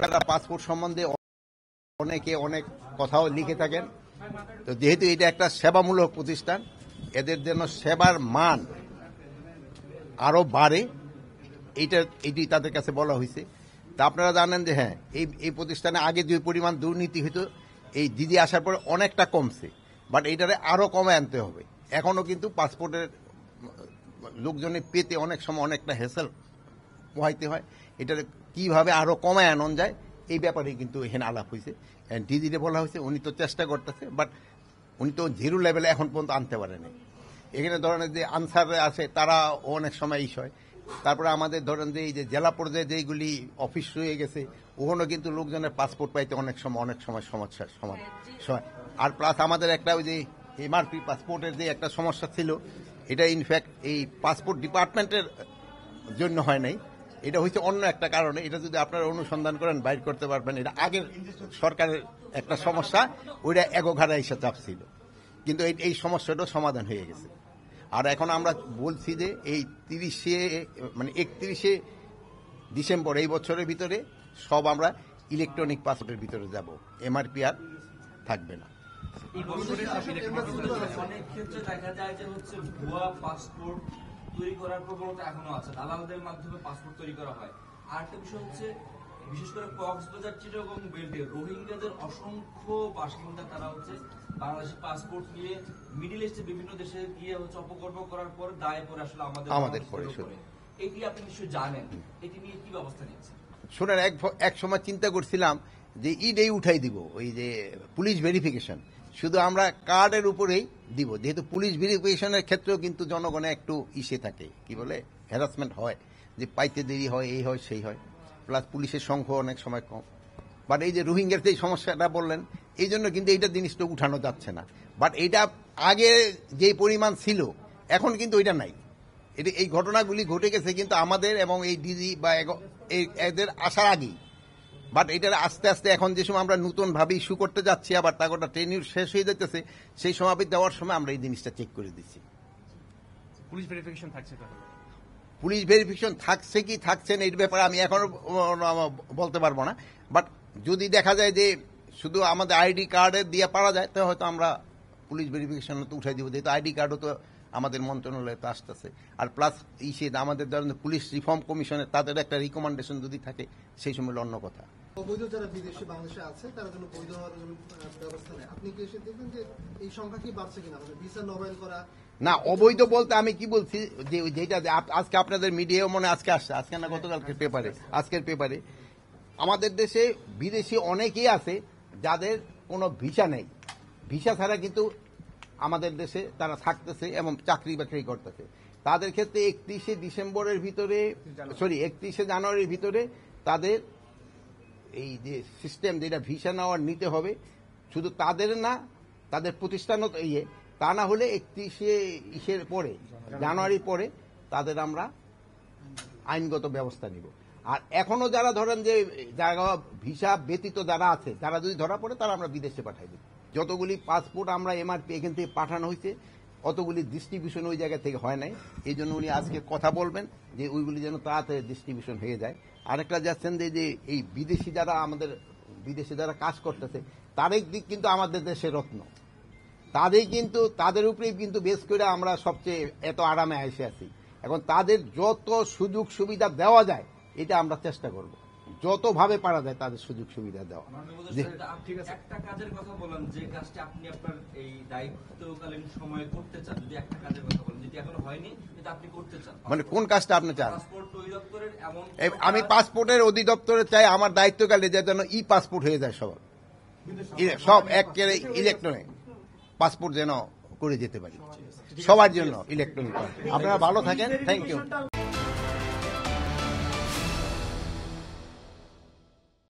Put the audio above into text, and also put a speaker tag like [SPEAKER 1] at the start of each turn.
[SPEAKER 1] আপনারা পাসপোর্ট সম্বন্ধে অনেকে অনেক কথাও লিখে থাকেন। তো যেহেতু এটা একটা সেবামূলক প্রতিষ্ঠান, এদের জন্য সেবার মান আরো বাড়ে, এটি তাদের কাছে বলা হয়েছে। তা আপনারা জানেন যে হ্যাঁ, এই প্রতিষ্ঠানে আগে যে পরিমাণ দুর্নীতি হতো, এই দিদি আসার পরে অনেকটা কমছে, বাট এইটারে আরো কমায় আনতে হবে। এখনো কিন্তু পাসপোর্টের লোকজনে পেতে অনেক সময় অনেকটা হেসেল পোহাইতে হয়। এটার কিভাবে আরো কমায় আনন যায় এই ব্যাপারে কিন্তু এখানে আলাপ হয়েছে। ডিজিতে বলা হয়েছে উনি তো চেষ্টা করতেছে, বাট উনি তো জিরো লেভেলে এখন পর্যন্ত আনতে পারেনি। এখানে ধরেন যে আনসার আছে তারা অনেক সময় ইস হয়। তারপরে আমাদের ধরেন যে এই যে জেলা পর্যায়ে যেগুলি অফিস হয়ে গেছে, ওখানে কিন্তু লোকজনের পাসপোর্ট পাইতে অনেক সময় সমস্যার সমান। আর প্লাস আমাদের একটা ওই যে এমআরপি পাসপোর্টের যে একটা সমস্যা ছিল, এটা ইনফ্যাক্ট এই পাসপোর্ট ডিপার্টমেন্টের জন্য হয় নাই, এটা হচ্ছে অন্য একটা কারণে। এটা যদি আপনারা অনুসন্ধান করেন বাইর করতে পারবেন। এটা আগের সরকারের একটা সমস্যা, ওইটা এগোঘাড়া এসে চাপ ছিল, কিন্তু এই সমস্যাটাও সমাধান হয়ে গেছে। আর এখন আমরা বলছি যে এই 31শে ডিসেম্বর এই বছরের ভিতরে সব আমরা ইলেকট্রনিক পাসপোর্টের ভিতরে যাব, এমআরপি আর থাকবে না।
[SPEAKER 2] অনেক ক্ষেত্রে দেখা যায় যে হচ্ছে ভুয়া পাসপোর্ট তৈরি করার প্রবণতা এখনো আছে, দালালদের মাধ্যমে পাসপোর্ট তৈরি করা হয়। আর একটা বিষয় হচ্ছে বিশেষ করে কক্সবাজার, চিটাগং বেল্টে রোহিঙ্গাদের অসংখ্য বাসিন্দা, তারা হচ্ছে বাংলাদেশের পাসপোর্ট নিয়ে মিডিল ইস্টে বিভিন্ন দেশে গিয়ে হচ্ছে অপকর্ম করার পর দায় পরে আসলে আমাদের পরে। এটি আপনি নিশ্চয়ই জানেন, এটি নিয়ে কি ব্যবস্থা নিচ্ছে?
[SPEAKER 1] শোনেন, এক সময় চিন্তা করছিলাম যে ইডেই উঠাই দিব, ওই যে পুলিশ ভেরিফিকেশন, শুধু আমরা কার্ডের উপরেই দিব, যেহেতু পুলিশ ভেরিফিকেশনের ক্ষেত্রেও কিন্তু জনগণে একটু ইসে থাকে, কি বলে হ্যারাসমেন্ট হয়, যে পাইতে দেরি হয়, এই হয় সেই হয়, প্লাস পুলিশের সংখ্যা অনেক সময় কম। বাট এই যে রোহিঙ্গার যে সমস্যাটা বললেন, এই জন্য কিন্তু এইটা জিনিসটা উঠানো যাচ্ছে না। বাট এইটা আগে যে পরিমাণ ছিল এখন কিন্তু ওইটা নাই। এই ঘটনাগুলি ঘটে গেছে কিন্তু আমাদের এবং এই ডিজি বা এদের আসার আগেই। বাট এটার আস্তে আস্তে এখন যে সময় আমরা নতুন ভাবে ইস্যু করতে যাচ্ছি, আবার তারপরটা ট্রেনিং শেষ হয়ে যাচ্ছে, সেই সময় দেওয়ার সময় আমরা এই জিনিসটা চেক করে দিচ্ছি।
[SPEAKER 3] পুলিশ ভেরিফিকেশন থাকছে, তাহলে
[SPEAKER 1] পুলিশ ভেরিফিকেশন থাকছে কি থাকছে না এর ব্যাপারে আমি এখনো বলতে পারবো না। বাট যদি দেখা যায় যে শুধু আমাদের আইডি কার্ডে দিয়ে পারা যায়, তাহলে হয়তো আমরা পুলিশ ভেরিফিকেশন তো উঠাই দিব, যেহেতু আইডি কার্ডও তো আমাদের মন্ত্রণালয়ে তো আসতেছে। আর প্লাস আমাদের ধরেন পুলিশ রিফর্ম কমিশনের তাদের একটা রিকমেন্ডেশন যদি থাকে, সেই সময় অন্য কথা।
[SPEAKER 4] অবৈধ যারা বিদেশে বাংলাদেশে আছে তারা যেন বৈধ হওয়ার ব্যবস্থা নেয়, আপনি কি এসে দেখবেন যে এই সংখ্যা কি বাড়ছে কিনা, ভিসা নবায়ন করা?
[SPEAKER 1] না, অবৈধ বলতে আমি কি বলছি, যে যেটা আজকে আপনাদের মিডিয়াও মনে আজকে আসছে, আজকে না গতকালকে পেপারে, আজকের পেপারে আমাদের দেশে বিদেশি অনেকেই আছে যাদের কোনো ভিসা নেই, ভিসা ছাড়া কিন্তু আমাদের দেশে তারা থাকতেছে এবং চাকরি বাকরি করতেছে। তাদের ক্ষেত্রে 31শে জানুয়ারির ভিতরে তাদের এই যে সিস্টেম যেটা ভিসা নেওয়ার নিতে হবে, শুধু তাদের না, তাদের প্রতিষ্ঠানও তা না হলে 31শে জানুয়ারি পরে তাদের আমরা আইনগত ব্যবস্থা নিব। আর এখনো যারা ধরেন যে জায়গা ভিসা ব্যতীত যারা আছে, তারা যদি ধরা পড়ে তারা আমরা বিদেশে পাঠাই দিব। যতগুলি পাসপোর্ট আমরা এমআরপি এখান থেকে পাঠানো হয়েছে, অতগুলি ডিস্ট্রিবিউশন ওই জায়গা থেকে হয় নাই। এই জন্য উনি আজকে কথা বলবেন যে ওইগুলি যেন তাড়াতাড়ি ডিস্ট্রিবিউশন হয়ে যায়। আরেকটা যাচ্ছেন যে এই বিদেশি যারা আমাদের বিদেশে যারা কাজ করতেছে, তাদের দিক কিন্তু আমাদের দেশের রত্ন, তাদের উপরেই কিন্তু বেশ করে আমরা সবচেয়ে এত আরামে এসে আছি। এখন তাদের যত সুযোগ সুবিধা দেওয়া যায় এটা আমরা চেষ্টা করব, যতভাবে পারা যায় তাদের সুযোগ সুবিধা দেওয়া।
[SPEAKER 2] একটা কাজের কথা বলেন যে কাজটি আপনি আপনার এই দায়িত্বকালীন সময়ে করতে চান, যদি একটা কাজের কথা বলেন যেটি এখনো হয়নি, যেটা আপনি করতে চান,
[SPEAKER 1] মানে কোন কাজটা আপনি চান?
[SPEAKER 2] পাসপোর্ট অধিদপ্তরের এমন
[SPEAKER 1] আমি পাসপোর্টের অধিদপ্তরে চাই আমার দায়িত্বকালে যেন ই পাসপোর্ট হয়ে যায়, সব একেবারে ইলেকট্রনিক পাসপোর্ট যেন করে যেতে পারি সবার জন্য ইলেকট্রনিক। আপনারা ভালো থাকেন, থ্যাংক ইউ।